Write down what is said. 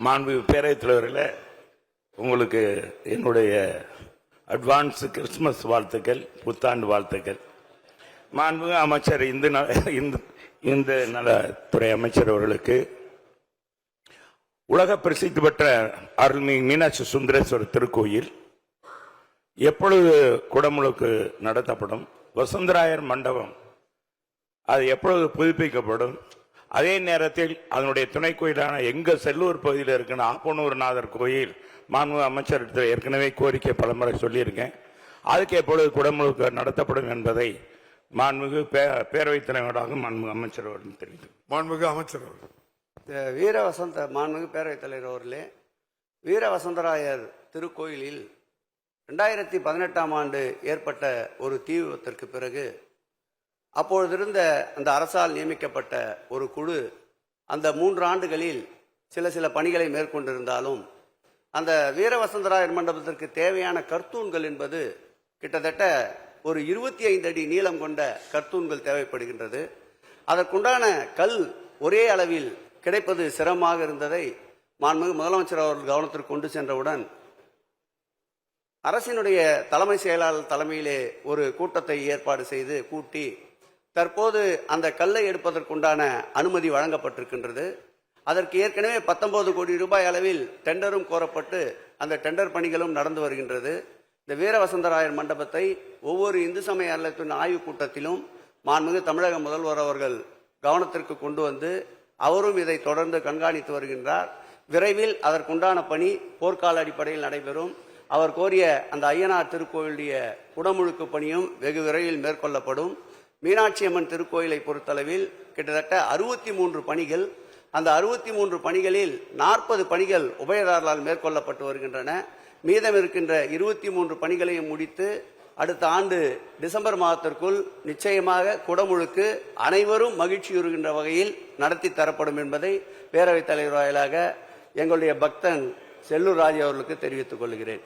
மாண்புமிகு பேரவைத் தலைவர்களே, உங்களுக்கு என்னுடைய அட்வான்ஸ் கிறிஸ்துமஸ் வாழ்த்துக்கள், புத்தாண்டு வாழ்த்துக்கள். மாண்புமிகு அமைச்சர் இந்து நலத்துறை அமைச்சர் அவர்களுக்கு உலக பிரசித்தி பெற்ற அருள்மிகு மீனாட்சி சுந்தரேஸ்வரர் திருக்கோயில் எப்பொழுது குடமுழுக்கு நடத்தப்படும்? வசுந்தராயர் மண்டபம் அது எப்பொழுது புதுப்பிக்கப்படும்? அதே நேரத்தில் அதனுடைய துணை கோயிலான எங்க செல்லூர் பகுதியில் இருக்கிற ஆப்பனூர்நாதர் கோயில் மாண்புமிகு அமைச்சர் ஏற்கனவே கோரிக்கை பலமுறை சொல்லியிருக்கேன். அதுக்கு எப்பொழுது குடமுழுக்கு நடத்தப்படும் என்பதை மாண்புமிகு பேரவைத் தலைவராக மாண்புமிகு அமைச்சர் அவர்கள் தெரிவித்தார். மாண்புமிகு அமைச்சர் மாண்புமிகு பேரவைத் தலைவர் அவர்களே, வீர வசந்தராயர் திருக்கோயிலில் 2018ஆம் ஆண்டு ஏற்பட்ட ஒரு தீ விபத்திற்கு பிறகு அப்பொழுதிருந்த அந்த அரசால் நியமிக்கப்பட்ட ஒரு குழு அந்த 3 ஆண்டுகளில் சில பணிகளை மேற்கொண்டிருந்தாலும் அந்த வீரவசந்தராயர் மண்டபத்திற்கு தேவையான கர்த்தூன்கள் என்பது கிட்டத்தட்ட ஒரு 25 அடி நீளம் கொண்ட கர்த்தூன்கள் தேவைப்படுகின்றது. அதற்குண்டான கல் ஒரே அளவில் கிடைப்பது சிரமமாக இருந்ததை மாண்புமிகு முதலமைச்சர் அவர்கள் கவனத்திற்கு கொண்டு சென்றவுடன் அரசினுடைய தலைமை செயலாளர் தலைமையிலே ஒரு கூட்டத்தை ஏற்பாடு செய்து கூட்டி தற்போது அந்த கல்லை எடுப்பதற்குண்டான அனுமதி வழங்கப்பட்டிருக்கின்றது. அதற்கு ஏற்கனவே 19 கோடி ரூபாய் அளவில் டெண்டரும் கோரப்பட்டு அந்த டெண்டர் பணிகளும் நடந்து வருகின்றது. இந்த வீரவசந்தராயர் மண்டபத்தை ஒவ்வொரு இந்து சமய அறநிலையத்துறை ஆய்வுக் கூட்டத்திலும் மாண்புமிகு தமிழக முதல்வர் அவர்கள் கவனத்திற்கு கொண்டு வந்து அவரும் இதை தொடர்ந்து கண்காணித்து வருகின்றார். விரைவில் அதற்குண்டான பணி போர்க்கால அடிப்படையில் நடைபெறும். அவர் கோரிய அந்த ஐயனார் திருக்கோயிலுடைய குடமுழுக்கு பணியும் வெகு விரைவில் மேற்கொள்ளப்படும். மீனாட்சி அம்மன் திருக்கோயிலை பொறுத்தளவில் கிட்டத்தட்ட 63 பணிகள், அந்த 63 பணிகளில் 40 பணிகள் உபயதாரர்களால் மேற்கொள்ளப்பட்டு வருகின்றன. மீதம் இருக்கின்ற 23 பணிகளையும் முடித்து அடுத்த ஆண்டு டிசம்பர் மாதத்திற்குள் நிச்சயமாக குடமுழுக்கு அனைவரும் மகிழ்ச்சியுறுகின்ற வகையில் நடத்தி தரப்படும் என்பதை பேரவைத் தலைவர் வாயிலாக எங்களுடைய பக்தன் செல்லூர் ராஜ் அவர்களுக்கு தெரிவித்துக் கொள்கிறேன்.